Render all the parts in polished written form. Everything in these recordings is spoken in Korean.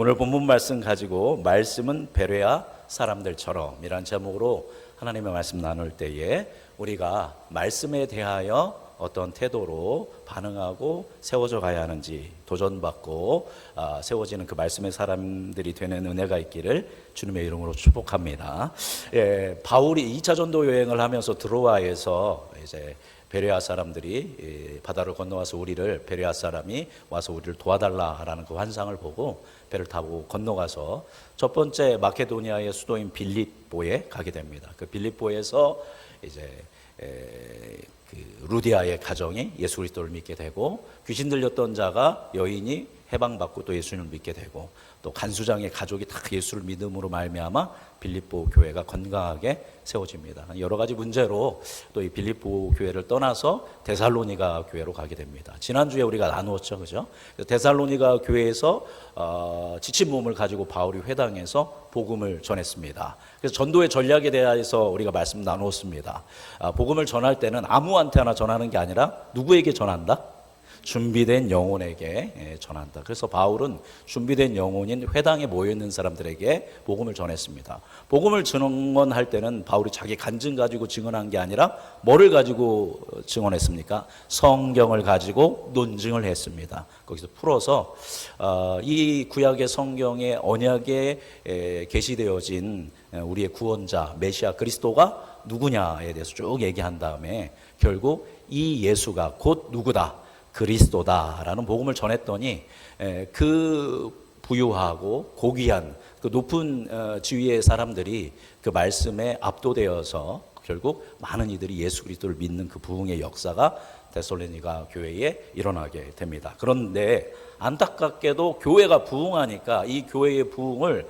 오늘 본문 말씀 가지고 말씀은 베레아 사람들처럼 이란 제목으로 하나님의 말씀 나눌 때에 우리가 말씀에 대하여 어떤 태도로 반응하고 세워져 가야 하는지 도전받고 세워지는 그 말씀의 사람들이 되는 은혜가 있기를 주님의 이름으로 축복합니다. 바울이 2차 전도 여행을 하면서 드로아에서 이제 베레아 사람들이 바다를 건너와서 베레아 사람이 와서 우리를 도와달라라는 그 환상을 보고 배를 타고 건너가서 첫 번째 마케도니아의 수도인 빌립보에 가게 됩니다. 그 빌립보에서 이제 그 루디아의 가정이 예수 그리스도를 믿게 되고, 귀신 들렸던 자가 여인이 해방받고 또 예수님을 믿게 되고, 또 간수장의 가족이 다 예수를 믿음으로 말미암아 빌립보 교회가 건강하게 세워집니다. 여러 가지 문제로 또 이 빌립보 교회를 떠나서 데살로니가 교회로 가게 됩니다. 지난주에 우리가 나누었죠, 그죠? 데살로니가 교회에서 지친 몸을 가지고 바울이 회당에서 복음을 전했습니다. 그래서 전도의 전략에 대해서 우리가 말씀 나누었습니다. 복음을 전할 때는 아무한테나 전하는 게 아니라 누구에게 전한다? 준비된 영혼에게 전한다. 그래서 바울은 준비된 영혼인 회당에 모여있는 사람들에게 복음을 전했습니다. 복음을 증언할 때는 바울이 자기 간증 가지고 증언한 게 아니라 뭐를 가지고 증언했습니까? 성경을 가지고 논증을 했습니다. 거기서 풀어서 이 구약의 성경의 언약에 게시되어진 우리의 구원자 메시아 그리스도가 누구냐에 대해서 쭉 얘기한 다음에 결국 이 예수가 곧 누구다? 그리스도다라는 복음을 전했더니 그 부유하고 고귀한 그 높은 지위의 사람들이 그 말씀에 압도되어서 결국 많은 이들이 예수 그리스도를 믿는 그 부흥의 역사가 데살로니가 교회에 일어나게 됩니다. 그런데 안타깝게도 교회가 부흥하니까 이 교회의 부흥을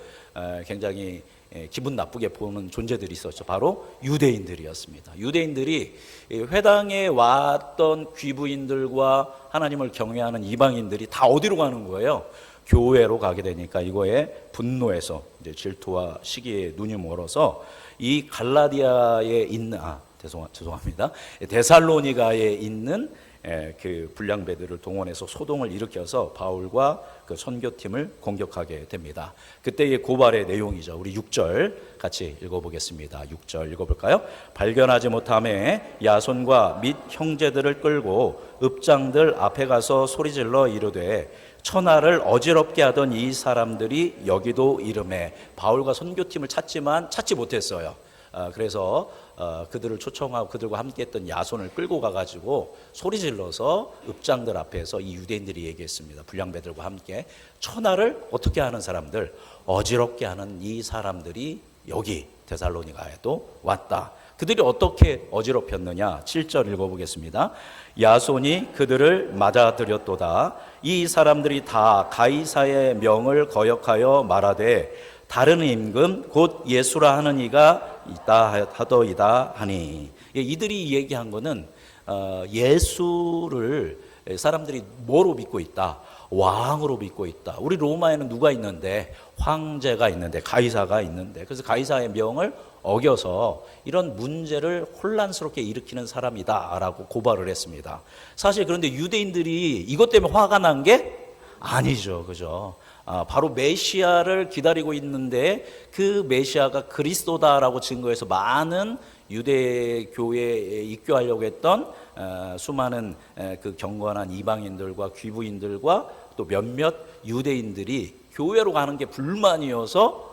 굉장히 기분 나쁘게 보는 존재들이 있었죠. 바로 유대인들이었습니다. 유대인들이 회당에 왔던 귀부인들과 하나님을 경외하는 이방인들이 다 어디로 가는 거예요? 교회로 가게 되니까 이거에 분노해서 이제 질투와 시기에 눈이 멀어서 이 갈라디아에 있는 죄송합니다. 데살로니가에 있는 그 불량배들을 동원해서 소동을 일으켜서 바울과 그 선교팀을 공격하게 됩니다. 그때의 고발의 내용이죠. 우리 6절 같이 읽어보겠습니다. 6절 읽어볼까요? 발견하지 못함에 야손과 및 형제들을 끌고 읍장들 앞에 가서 소리질러 이르되 천하를 어지럽게 하던 이 사람들이 여기도 이름에. 바울과 선교팀을 찾지만 찾지 못했어요. 그래서 그들을 초청하고 그들과 함께했던 야손을 끌고 가가지고 소리질러서 읍장들 앞에서 이 유대인들이 얘기했습니다. 불량배들과 함께 천하를 어떻게 하는 사람들, 어지럽게 하는 이 사람들이 여기 데살로니가에도 왔다. 그들이 어떻게 어지럽혔느냐? 7절 읽어보겠습니다. 야손이 그들을 맞아들였도다. 이 사람들이 다 가이사의 명을 거역하여 말하되 다른 임금 곧 예수라 하는 이가 있다 하더이다 하니. 이들이 얘기한 거는 예수를 사람들이 뭐로 믿고 있다? 왕으로 믿고 있다. 우리 로마에는 누가 있는데? 황제가 있는데, 가이사가 있는데, 그래서 가이사의 명을 어겨서 이런 문제를 혼란스럽게 일으키는 사람이다라고 고발을 했습니다. 사실 그런데 유대인들이 이것 때문에 화가 난 게 아니죠, 그죠? 바로 메시아를 기다리고 있는데 그 메시아가 그리스도다라고 증거해서 많은 유대 교회에 입교하려고 했던 수많은 그 경건한 이방인들과 귀부인들과 또 몇몇 유대인들이 교회로 가는 게 불만이어서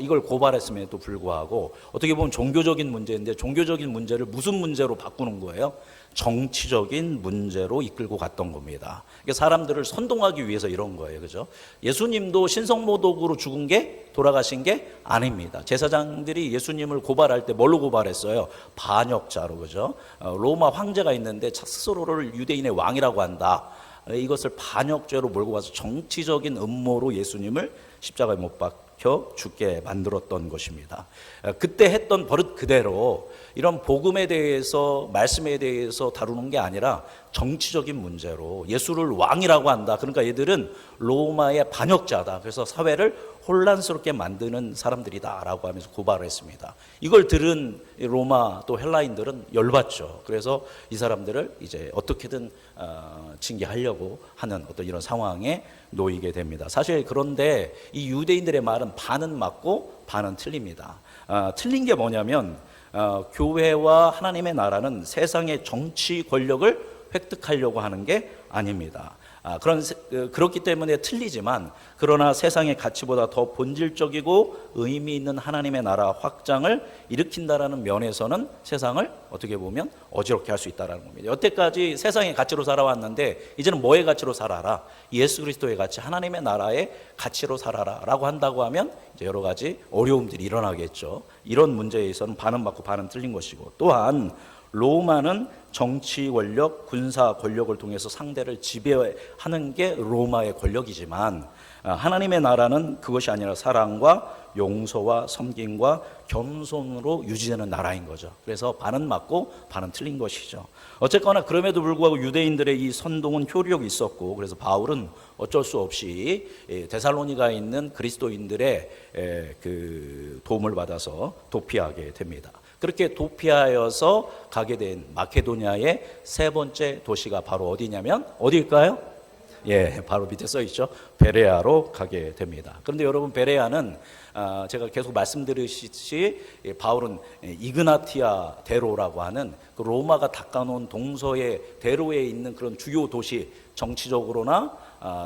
이걸 고발했음에도 불구하고 어떻게 보면 종교적인 문제인데 종교적인 문제를 무슨 문제로 바꾸는 거예요? 정치적인 문제로 이끌고 갔던 겁니다. 그러니까 사람들을 선동하기 위해서 이런 거예요, 그죠? 예수님도 신성모독으로 죽은 게 돌아가신 게 아닙니다. 제사장들이 예수님을 고발할 때 뭘로 고발했어요? 반역자로, 그죠? 로마 황제가 있는데 스스로를 유대인의 왕이라고 한다. 이것을 반역죄로 몰고 가서 정치적인 음모로 예수님을 십자가에 못 박혀 죽게 만들었던 것입니다. 그때 했던 버릇 그대로 이런 복음에 대해서, 말씀에 대해서 다루는 게 아니라 정치적인 문제로 예수를 왕이라고 한다. 그러니까 얘들은 로마의 반역자다. 그래서 사회를 혼란스럽게 만드는 사람들이다라고 하면서 고발을 했습니다. 이걸 들은 로마 또 헬라인들은 열받죠. 그래서 이 사람들을 이제 어떻게든 징계하려고 하는 어떤 이런 상황에 놓이게 됩니다. 사실 그런데 이 유대인들의 말은 반은 맞고 반은 틀립니다. 틀린 게 뭐냐면 교회와 하나님의 나라는 세상의 정치 권력을 획득하려고 하는 게 아닙니다. 그렇기 때문에 틀리지만, 그러나 세상의 가치보다 더 본질적이고 의미 있는 하나님의 나라 확장을 일으킨다라는 면에서는 세상을 어떻게 보면 어지럽게 할 수 있다는 겁니다. 여태까지 세상의 가치로 살아왔는데 이제는 뭐의 가치로 살아라? 예수 그리스도의 가치, 하나님의 나라의 가치로 살아라 라고 한다고 하면 이제 여러 가지 어려움들이 일어나겠죠. 이런 문제에 있어서는 반은 맞고 반은 틀린 것이고, 또한 로마는 정치 권력, 군사 권력을 통해서 상대를 지배하는 게 로마의 권력이지만, 하나님의 나라는 그것이 아니라 사랑과 용서와 섬김과 겸손으로 유지되는 나라인 거죠. 그래서 반은 맞고 반은 틀린 것이죠. 어쨌거나 그럼에도 불구하고 유대인들의 이 선동은 효력이 있었고, 그래서 바울은 어쩔 수 없이 데살로니가에 있는 그리스도인들의 그 도움을 받아서 도피하게 됩니다. 그렇게 도피하여서 가게 된 마케도니아의 세 번째 도시가 바로 어디냐면 어디일까요? 바로 밑에 써 있죠. 베레아로 가게 됩니다. 그런데 여러분, 베레아는 제가 계속 말씀드렸듯이 바울은 이그나티아 대로라고 하는 그 로마가 닦아놓은 동서의 대로에 있는 그런 주요 도시, 정치적으로나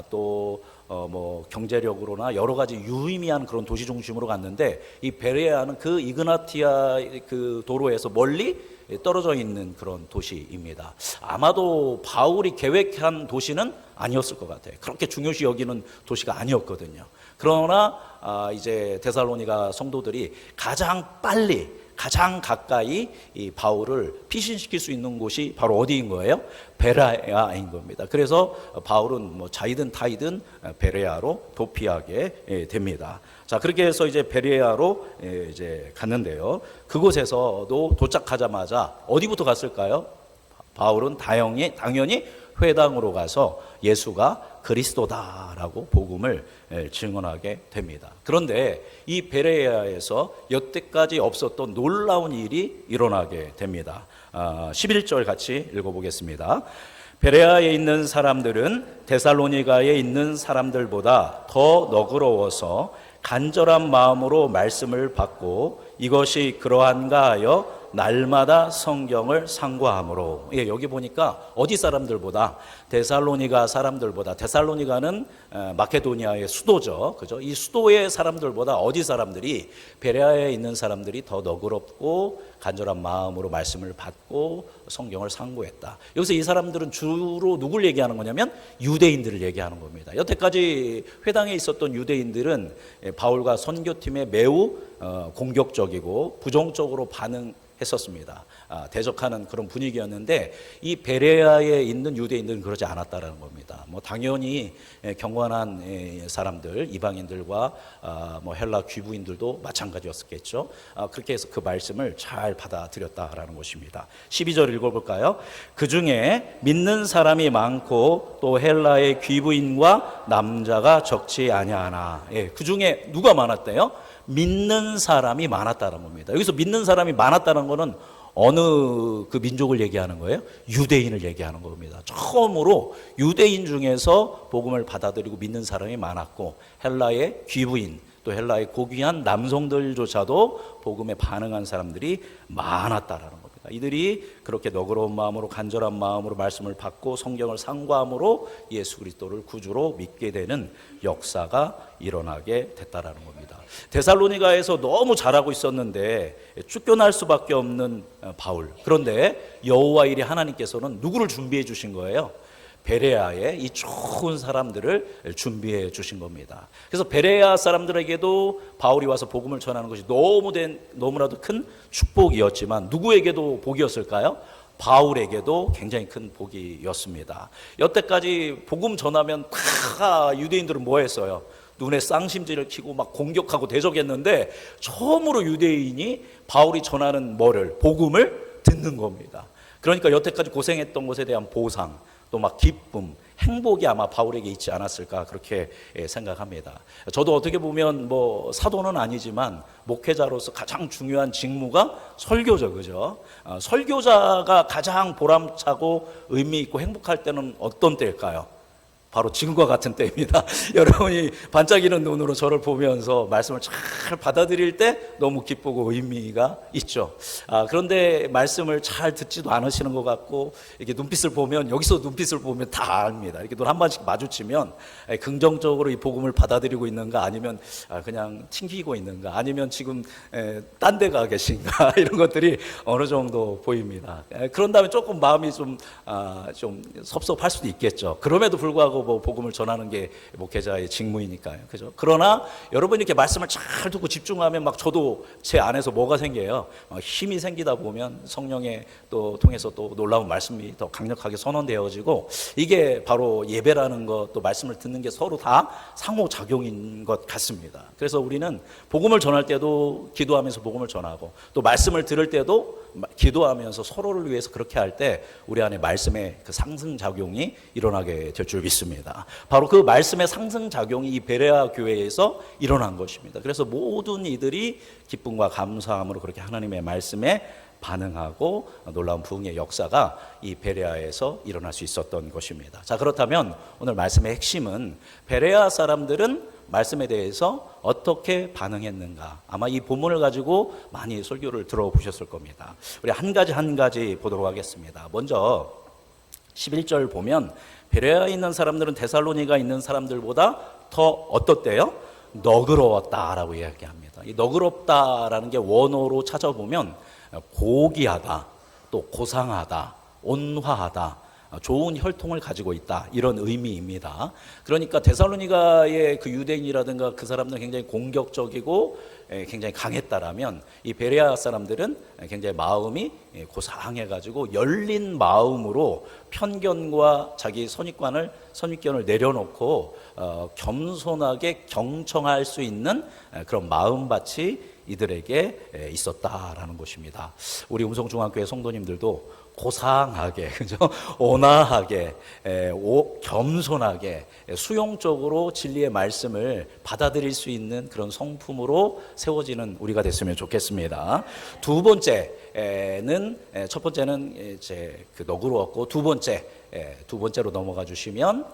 또 뭐 경제력으로나 여러 가지 유의미한 그런 도시 중심으로 갔는데, 이 베레아는 그 이그나티아 그 도로에서 멀리 떨어져 있는 그런 도시입니다. 아마도 바울이 계획한 도시는 아니었을 것 같아요. 그렇게 중요시 여기는 도시가 아니었거든요. 그러나 이제 데살로니가 성도들이 가장 빨리, 가장 가까이 이 바울을 피신시킬 수 있는 곳이 바로 어디인 거예요? 베레아인 겁니다. 그래서 바울은 뭐 자이든 타이든 베레아로 도피하게 됩니다. 자, 그렇게 해서 이제 베레아로 이제 갔는데요. 그곳에서도 도착하자마자 어디부터 갔을까요? 바울은 당연히 회당으로 가서 예수가 그리스도다라고 복음을 증언하게 됩니다. 그런데 이 베레아에서 여태까지 없었던 놀라운 일이 일어나게 됩니다. 11절 같이 읽어보겠습니다. 베레아에 있는 사람들은 데살로니가에 있는 사람들보다 더 너그러워서 간절한 마음으로 말씀을 받고 이것이 그러한가 하여 날마다 성경을 상고함으로. 여기 보니까 어디 사람들보다, 데살로니가 사람들보다, 데살로니가는 마케도니아의 수도죠, 그죠? 이 수도의 사람들보다 어디 사람들이, 베레아에 있는 사람들이 더 너그럽고 간절한 마음으로 말씀을 받고 성경을 상고했다. 여기서 이 사람들은 주로 누굴 얘기하는 거냐면 유대인들을 얘기하는 겁니다. 여태까지 회당에 있었던 유대인들은 바울과 선교팀에 매우 공격적이고 부정적으로 반응했었습니다. 대적하는 그런 분위기였는데, 이 베레아에 있는 유대인들은 그러지 않았다라는 겁니다. 뭐 당연히 경건한 사람들, 이방인들과 뭐 헬라 귀부인들도 마찬가지였겠죠. 그렇게 해서 그 말씀을 잘 받아들였다라는 것입니다. 12절 읽어볼까요? 그 중에 믿는 사람이 많고 또 헬라의 귀부인과 남자가 적지 아니하나. 그 중에 누가 많았대요? 믿는 사람이 많았다는 겁니다. 여기서 믿는 사람이 많았다는 것은 어느 그 민족을 얘기하는 거예요? 유대인을 얘기하는 겁니다. 처음으로 유대인 중에서 복음을 받아들이고 믿는 사람이 많았고, 헬라의 귀부인, 또 헬라의 고귀한 남성들조차도 복음에 반응한 사람들이 많았다라는 겁니다. 이들이 그렇게 너그러운 마음으로, 간절한 마음으로 말씀을 받고 성경을 상고함으로 예수 그리스도를 구주로 믿게 되는 역사가 일어나게 됐다라는 겁니다. 데살로니가에서 너무 잘하고 있었는데 쫓겨날 수밖에 없는 바울. 그런데 여호와 일이 하나님께서는 누구를 준비해 주신 거예요? 베레아에 이 좋은 사람들을 준비해 주신 겁니다. 그래서 베레아 사람들에게도 바울이 와서 복음을 전하는 것이 너무나도 큰 축복이었지만, 누구에게도 복이었을까요? 바울에게도 굉장히 큰 복이었습니다. 여태까지 복음 전하면 유대인들은 뭐 했어요? 눈에 쌍심지를 켜고 막 공격하고 대적했는데, 처음으로 유대인이 바울이 전하는 복음을 듣는 겁니다. 그러니까 여태까지 고생했던 것에 대한 보상, 또 막 기쁨, 행복이 아마 바울에게 있지 않았을까, 그렇게 생각합니다. 저도 어떻게 보면 뭐 사도는 아니지만 목회자로서 가장 중요한 직무가 설교죠, 그죠? 설교자가 가장 보람차고 의미 있고 행복할 때는 어떤 때일까요? 바로 지금과 같은 때입니다. 여러분이 반짝이는 눈으로 저를 보면서 말씀을 잘 받아들일 때 너무 기쁘고 의미가 있죠. 그런데 말씀을 잘 듣지도 않으시는 것 같고, 이렇게 눈빛을 보면, 여기서 눈빛을 보면 다 압니다. 이렇게 눈 한 번씩 마주치면 긍정적으로 이 복음을 받아들이고 있는가, 아니면 그냥 튕기고 있는가, 아니면 지금 딴 데 가 계신가 이런 것들이 어느 정도 보입니다. 그런 다음에 조금 마음이 좀 섭섭할 수도 있겠죠. 그럼에도 불구하고 뭐 복음을 전하는 게 목회자의 직무이니까요. 그죠? 그러나 여러분이 이렇게 말씀을 잘 듣고 집중하면 막 저도 제 안에서 뭐가 생겨요. 힘이 생기다 보면 성령의 또 통해서 또 놀라운 말씀이 더 강력하게 선언되어지고, 이게 바로 예배라는 것, 또 말씀을 듣는 게 서로 다 상호작용인 것 같습니다. 그래서 우리는 복음을 전할 때도 기도하면서 복음을 전하고, 또 말씀을 들을 때도 기도하면서 서로를 위해서 그렇게 할 때 우리 안에 말씀의 그 상승작용이 일어나게 될 줄 믿습니다. 바로 그 말씀의 상승작용이 이 베레아 교회에서 일어난 것입니다. 그래서 모든 이들이 기쁨과 감사함으로 그렇게 하나님의 말씀에 반응하고 놀라운 부흥의 역사가 이 베레아에서 일어날 수 있었던 것입니다. 자, 그렇다면 오늘 말씀의 핵심은 베레아 사람들은 말씀에 대해서 어떻게 반응했는가. 아마 이 본문을 가지고 많이 설교를 들어보셨을 겁니다. 우리 한 가지 보도록 하겠습니다. 먼저 11절 보면 베레아에 있는 사람들은 데살로니가 있는 사람들보다 더 어떻대요? 너그러웠다라고 이야기합니다. 이 너그럽다라는 게 원어로 찾아보면 고귀하다, 또 고상하다, 온화하다, 좋은 혈통을 가지고 있다, 이런 의미입니다. 그러니까 데살로니가의 그 유대인이라든가 그 사람들은 굉장히 공격적이고 굉장히 강했다라면, 이 베레아 사람들은 굉장히 마음이 고상해가지고 열린 마음으로 편견과 자기 선입견을 내려놓고 겸손하게 경청할 수 있는 그런 마음밭이 이들에게 있었다라는 것입니다. 우리 음성중앙교회 성도님들도 고상하게, 그죠? 온화하게, 겸손하게, 수용적으로 진리의 말씀을 받아들일 수 있는 그런 성품으로 세워지는 우리가 됐으면 좋겠습니다. 두 번째는, 첫 번째는 이제 그 너그러웠고, 두 번째로 넘어가 주시면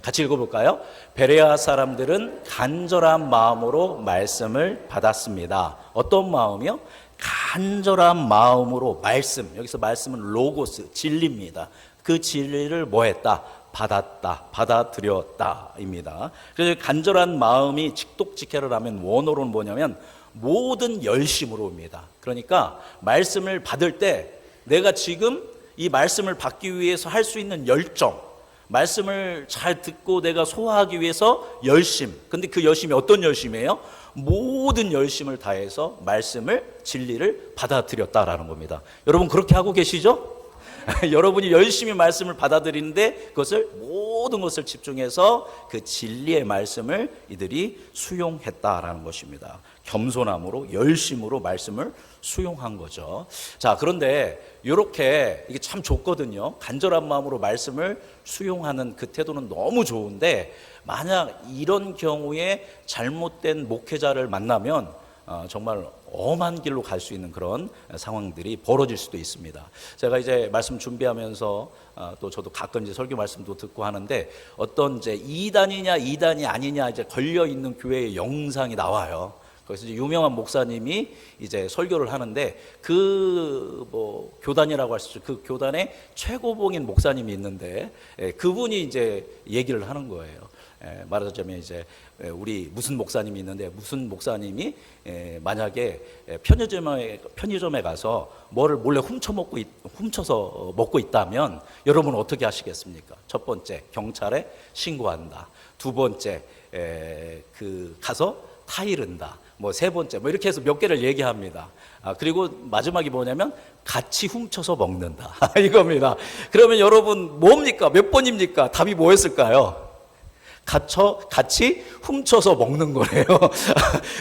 같이 읽어볼까요? 베레아 사람들은 간절한 마음으로 말씀을 받았습니다. 어떤 마음이요? 간절한 마음으로 말씀, 여기서 말씀은 로고스, 진리입니다. 그 진리를 뭐 했다? 받았다, 받아들였다입니다. 그래서 간절한 마음이 직독직해를 하면 원어로는 뭐냐면 모든 열심으로입니다. 그러니까 말씀을 받을 때 내가 지금 이 말씀을 받기 위해서 할 수 있는 열정, 말씀을 잘 듣고 내가 소화하기 위해서 열심. 근데 그 열심이 어떤 열심이에요? 모든 열심을 다해서 말씀을, 진리를 받아들였다라는 겁니다. 여러분 그렇게 하고 계시죠? 여러분이 열심히 말씀을 받아들이는데 그것을, 모든 것을 집중해서 그 진리의 말씀을 이들이 수용했다라는 것입니다. 겸손함으로, 열심으로 말씀을 수용한 거죠. 자, 그런데 이렇게 이게 참 좋거든요. 간절한 마음으로 말씀을 수용하는 그 태도는 너무 좋은데, 만약 이런 경우에 잘못된 목회자를 만나면 정말 엄한 길로 갈 수 있는 그런 상황들이 벌어질 수도 있습니다. 제가 이제 말씀 준비하면서 또 저도 가끔 이제 설교 말씀도 듣고 하는데, 어떤 이제 2단이 아니냐 이제 걸려 있는 교회의 영상이 나와요. 그래서 이제 유명한 목사님이 이제 설교를 하는데, 그 교단이라고 할 수 있죠. 그 교단의 최고봉인 목사님이 있는데, 그분이 이제 얘기를 하는 거예요. 말하자면 이제 우리 무슨 목사님이 있는데, 무슨 목사님이 만약에 편의점에 가서 뭐를 몰래 훔쳐서 먹고 있다면 여러분은 어떻게 하시겠습니까? 첫 번째, 경찰에 신고한다. 두 번째, 가서 타이른다. 세 번째, 이렇게 해서 몇 개를 얘기합니다. 그리고 마지막이 뭐냐면 같이 훔쳐서 먹는다. 이겁니다. 그러면 여러분 뭡니까? 몇 번입니까? 답이 뭐였을까요? 같이 훔쳐서 먹는 거래요.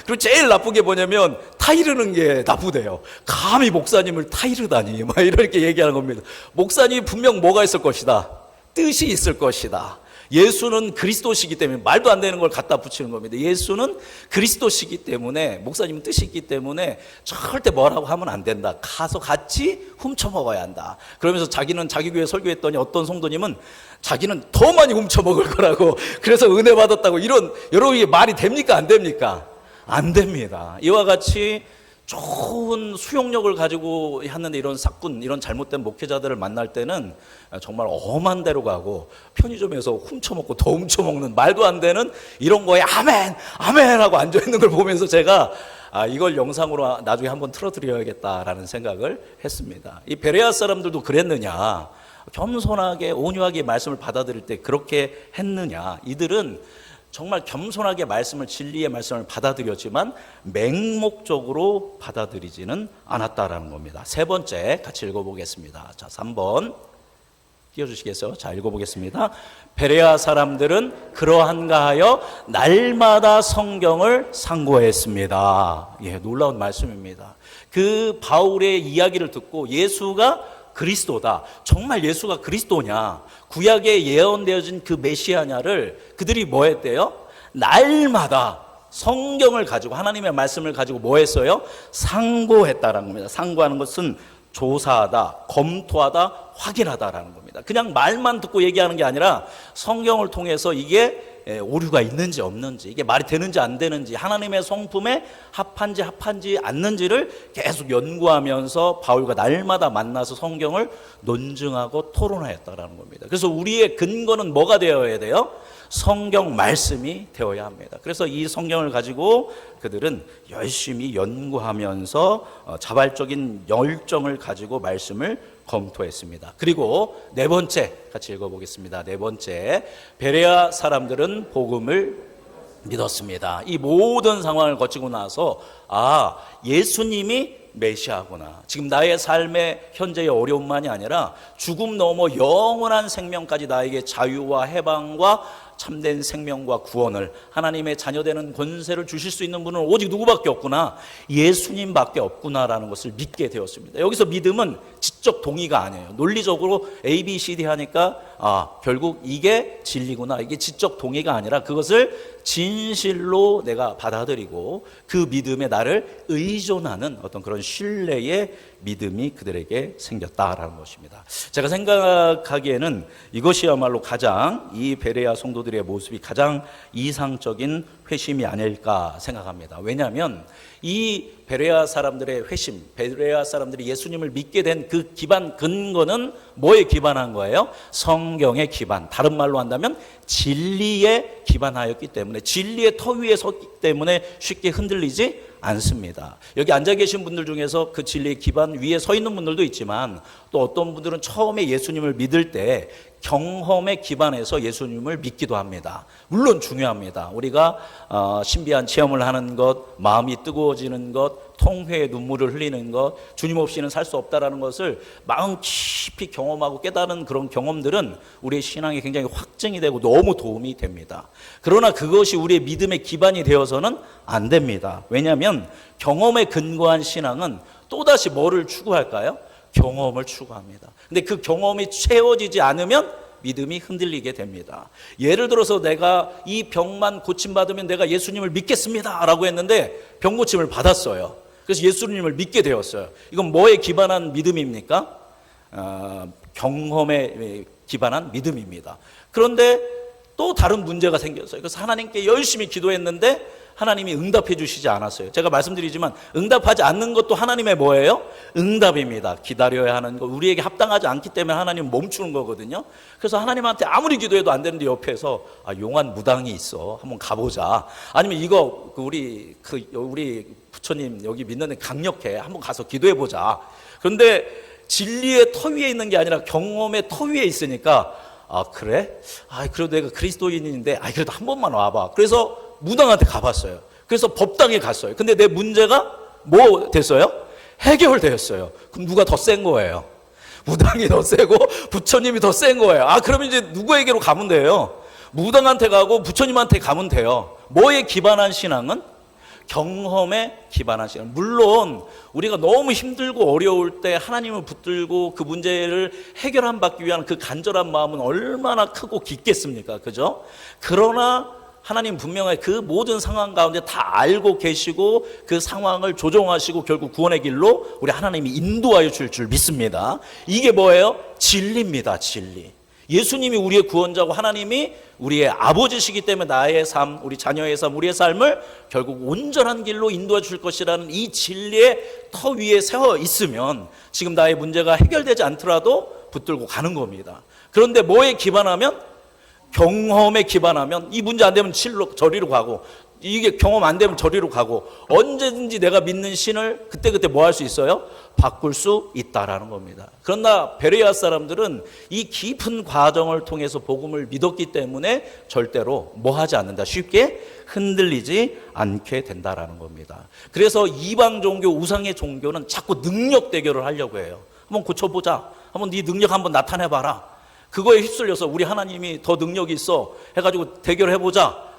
그리고 제일 나쁜 게 뭐냐면 타이르는 게 나쁘대요. 감히 목사님을 타이르다니, 이렇게 얘기하는 겁니다. 목사님이 분명 뭐가 있을 것이다? 뜻이 있을 것이다. 예수는 그리스도시기 때문에 말도 안 되는 걸 갖다 붙이는 겁니다. 예수는 그리스도시기 때문에, 목사님 뜻이 있기 때문에 절대 뭐라고 하면 안 된다. 가서 같이 훔쳐 먹어야 한다. 그러면서 자기는 자기 교회 설교했더니 어떤 성도님은 자기는 더 많이 훔쳐 먹을 거라고, 그래서 은혜 받았다고, 여러분 이게 말이 됩니까? 안 됩니까? 안 됩니다. 이와 같이 좋은 수용력을 가지고 하는 이런 사꾼, 이런 잘못된 목회자들을 만날 때는 정말 엄한 데로 가고, 편의점에서 훔쳐먹고 더 훔쳐먹는 말도 안 되는 이런 거에 아멘 아멘 하고 앉아있는 걸 보면서 제가 이걸 영상으로 나중에 한번 틀어드려야겠다라는 생각을 했습니다. 이 베레아 사람들도 그랬느냐, 겸손하게 온유하게 말씀을 받아들일 때 그렇게 했느냐. 이들은 정말 겸손하게 말씀을, 진리의 말씀을 받아들였지만 맹목적으로 받아들이지는 않았다라는 겁니다. 세 번째 같이 읽어보겠습니다. 자, 3번 띄워주시겠어요? 자, 읽어보겠습니다. 베레아 사람들은 그러한가 하여 날마다 성경을 상고했습니다. 예, 놀라운 말씀입니다. 그 바울의 이야기를 듣고 예수가 그리스도다, 정말 예수가 그리스도냐, 구약에 예언되어진 그 메시아냐를 그들이 뭐 했대요? 날마다 성경을 가지고, 하나님의 말씀을 가지고 뭐 했어요? 상고했다라는 겁니다. 상고하는 것은 조사하다, 검토하다, 확인하다라는 겁니다. 그냥 말만 듣고 얘기하는 게 아니라 성경을 통해서 이게 오류가 있는지 없는지, 이게 말이 되는지 안 되는지, 하나님의 성품에 합한지 않는지를 계속 연구하면서 바울과 날마다 만나서 성경을 논증하고 토론하였다라는 겁니다. 그래서 우리의 근거는 뭐가 되어야 돼요? 성경 말씀이 되어야 합니다. 그래서 이 성경을 가지고 그들은 열심히 연구하면서 자발적인 열정을 가지고 말씀을 검토했습니다. 그리고 네 번째 같이 읽어보겠습니다. 네 번째, 베레아 사람들은 복음을 믿었습니다. 이 모든 상황을 거치고 나서 예수님이 메시아구나, 지금 나의 삶의 현재의 어려움만이 아니라 죽음 넘어 영원한 생명까지 나에게 자유와 해방과 참된 생명과 구원을, 하나님의 자녀되는 권세를 주실 수 있는 분은 오직 누구밖에 없구나, 예수님밖에 없구나라는 것을 믿게 되었습니다. 여기서 믿음은 지적 동의가 아니에요. 논리적으로 A, B, C, D 하니까 결국 이게 진리구나, 이게 지적 동의가 아니라 그것을 진실로 내가 받아들이고 그 믿음에 나를 의존하는 어떤 그런 신뢰의 믿음이 그들에게 생겼다라는 것입니다. 제가 생각하기에는 이것이야말로 가장, 이 베레아 성도들의 모습이 가장 이상적인 회심이 아닐까 생각합니다. 왜냐하면 이 베레아 사람들의 회심, 베레아 사람들이 예수님을 믿게 된 그 기반, 근거는 뭐에 기반한 거예요? 성경에 기반, 다른 말로 한다면 진리에 기반하였기 때문에, 진리의 터 위에 섰기 때문에 쉽게 흔들리지 않습니다. 여기 앉아 계신 분들 중에서 그 진리의 기반 위에 서 있는 분들도 있지만, 또 어떤 분들은 처음에 예수님을 믿을 때 경험에 기반해서 예수님을 믿기도 합니다. 물론 중요합니다. 우리가 신비한 체험을 하는 것, 마음이 뜨거워지는 것, 통회의 눈물을 흘리는 것, 주님 없이는 살 수 없다라는 것을 마음 깊이 경험하고 깨달은 그런 경험들은 우리의 신앙에 굉장히 확증이 되고 너무 도움이 됩니다. 그러나 그것이 우리의 믿음의 기반이 되어서는 안 됩니다. 왜냐하면 경험에 근거한 신앙은 또다시 뭐를 추구할까요? 경험을 추구합니다. 근데 그 경험이 채워지지 않으면 믿음이 흔들리게 됩니다. 예를 들어서 내가 이 병만 고침받으면 내가 예수님을 믿겠습니다 라고 했는데 병 고침을 받았어요. 그래서 예수님을 믿게 되었어요. 이건 뭐에 기반한 믿음입니까? 경험에 기반한 믿음입니다. 그런데 또 다른 문제가 생겼어요. 그래서 하나님께 열심히 기도했는데 하나님이 응답해 주시지 않았어요. 제가 말씀드리지만 응답하지 않는 것도 하나님의 뭐예요? 응답입니다. 기다려야 하는 거, 우리에게 합당하지 않기 때문에 하나님은 멈추는 거거든요. 그래서 하나님한테 아무리 기도해도 안 되는데 옆에서 용한 무당이 있어, 한번 가보자. 아니면 이거 우리 부처님 여기 믿는 애 강력해, 한번 가서 기도해 보자. 그런데 진리의 터 위에 있는 게 아니라 경험의 터 위에 있으니까 그래? 그래도 내가 그리스도인인데 그래도 한 번만 와봐. 그래서 무당한테 가봤어요. 그래서 법당에 갔어요. 근데 내 문제가 뭐 됐어요? 해결되었어요. 그럼 누가 더 센 거예요? 무당이 더 세고 부처님이 더 센 거예요. 그러면 이제 누구에게로 가면 돼요? 무당한테 가고 부처님한테 가면 돼요. 뭐에 기반한 신앙은? 경험에 기반한 시간. 물론 우리가 너무 힘들고 어려울 때 하나님을 붙들고 그 문제를 해결받기 위한 그 간절한 마음은 얼마나 크고 깊겠습니까? 그죠? 그러나 하나님 분명히 그 모든 상황 가운데 다 알고 계시고 그 상황을 조정하시고 결국 구원의 길로 우리 하나님이 인도하여 줄 믿습니다. 이게 뭐예요? 진리입니다. 진리. 예수님이 우리의 구원자고 하나님이 우리의 아버지시기 때문에 나의 삶, 우리 자녀의 삶, 우리의 삶을 결국 온전한 길로 인도해 줄 것이라는 이 진리의 터 위에 세워 있으면 지금 나의 문제가 해결되지 않더라도 붙들고 가는 겁니다. 그런데 뭐에 기반하면? 경험에 기반하면 이 문제 안 되면 저리로 가고 이게 경험 안 되면 저리로 가고 언제든지 내가 믿는 신을 그때그때 뭐 할 수 있어요? 바꿀 수 있다라는 겁니다. 그러나 베레아 사람들은 이 깊은 과정을 통해서 복음을 믿었기 때문에 절대로 뭐 하지 않는다. 쉽게 흔들리지 않게 된다라는 겁니다. 그래서 이방 종교, 우상의 종교는 자꾸 능력 대결을 하려고 해요. 한번 고쳐보자. 한번 네 능력 한번 나타내봐라. 그거에 휩쓸려서 우리 하나님이 더 능력이 있어 해가지고 대결해보자.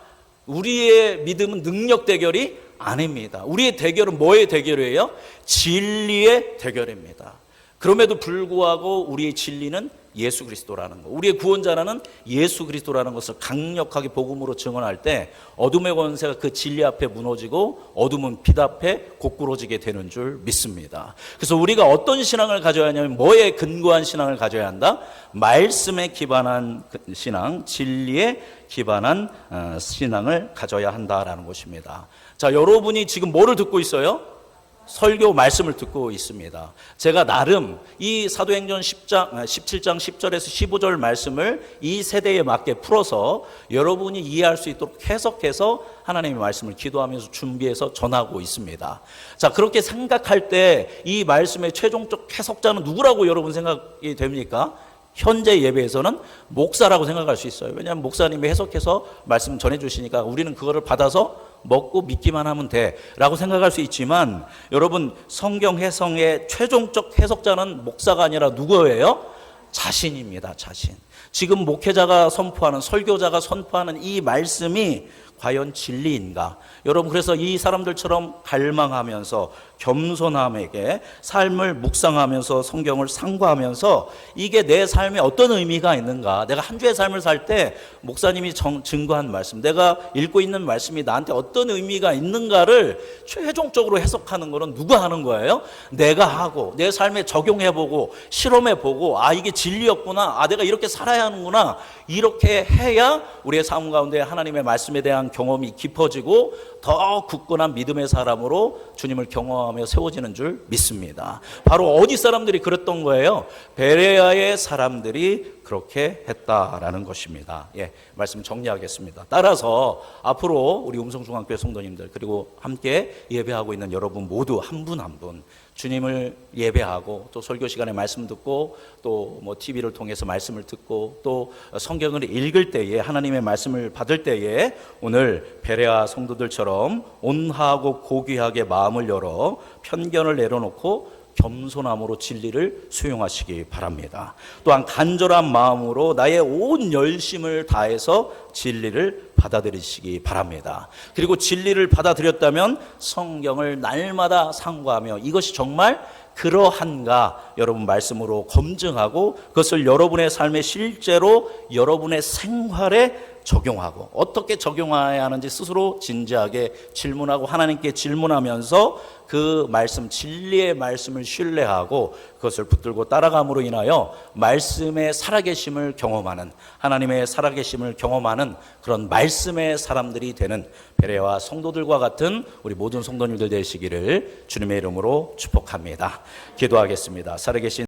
우리의 믿음은 능력 대결이 아닙니다. 우리의 대결은 뭐의 대결이에요? 진리의 대결입니다. 그럼에도 불구하고 우리의 진리는 예수 그리스도라는 것, 우리의 구원자라는 예수 그리스도라는 것을 강력하게 복음으로 증언할 때 어둠의 권세가 그 진리 앞에 무너지고 어둠은 빛 앞에 고꾸러지게 되는 줄 믿습니다. 그래서 우리가 어떤 신앙을 가져야 하냐면 뭐에 근거한 신앙을 가져야 한다? 말씀에 기반한 신앙, 진리에 기반한 신앙을 가져야 한다라는 것입니다. 자, 여러분이 지금 뭐를 듣고 있어요? 설교 말씀을 듣고 있습니다. 제가 나름 이 사도행전 17장 10절에서 15절 말씀을 이 세대에 맞게 풀어서 여러분이 이해할 수 있도록 해석해서 하나님의 말씀을 기도하면서 준비해서 전하고 있습니다. 자, 그렇게 생각할 때 이 말씀의 최종적 해석자는 누구라고 여러분 생각이 됩니까? 현재 예배에서는 목사라고 생각할 수 있어요. 왜냐하면 목사님이 해석해서 말씀 전해주시니까 우리는 그거를 받아서 먹고 믿기만 하면 돼 라고 생각할 수 있지만 여러분, 성경 해석의 최종적 해석자는 목사가 아니라 누구예요? 자신입니다. 자신. 지금 목회자가 선포하는, 설교자가 선포하는 이 말씀이 과연 진리인가? 여러분, 그래서 이 사람들처럼 갈망하면서 겸손함에게 삶을 묵상하면서 성경을 상고하면서 이게 내 삶에 어떤 의미가 있는가? 내가 한 주의 삶을 살 때 목사님이 증거한 말씀, 내가 읽고 있는 말씀이 나한테 어떤 의미가 있는가를 최종적으로 해석하는 거는 누가 하는 거예요? 내가 하고 내 삶에 적용해보고 실험해보고 아, 이게 진리였구나. 아, 내가 이렇게 살아야 하는구나. 이렇게 해야 우리의 삶 가운데 하나님의 말씀에 대한 경험이 깊어지고 더 굳건한 믿음의 사람으로 주님을 경험하며 세워지는 줄 믿습니다. 바로 어디 사람들이 그랬던 거예요? 베레아의 사람들이 그렇게 했다라는 것입니다. 예, 말씀 정리하겠습니다. 따라서 앞으로 우리 음성중앙교회 성도님들 그리고 함께 예배하고 있는 여러분 모두 한 분 한 분 주님을 예배하고 또 설교 시간에 말씀 듣고 또 뭐 TV를 통해서 말씀을 듣고 또 성경을 읽을 때에 하나님의 말씀을 받을 때에 오늘 베레아 성도들처럼 온화하고 고귀하게 마음을 열어 편견을 내려놓고 겸손함으로 진리를 수용하시기 바랍니다. 또한 간절한 마음으로 나의 온 열심을 다해서 진리를 받아들이시기 바랍니다. 그리고 진리를 받아들였다면 성경을 날마다 상고하며 이것이 정말 그러한가 여러분 말씀으로 검증하고 그것을 여러분의 삶에 실제로 여러분의 생활에 적용하고 어떻게 적용해야 하는지 스스로 진지하게 질문하고 하나님께 질문하면서 그 말씀, 진리의 말씀을 신뢰하고 그것을 붙들고 따라감으로 인하여 말씀의 살아계심을 경험하는, 하나님의 살아계심을 경험하는 그런 말씀의 사람들이 되는 베레아와 성도들과 같은 우리 모든 성도님들 되시기를 주님의 이름으로 축복합니다. 기도하겠습니다. 살아계신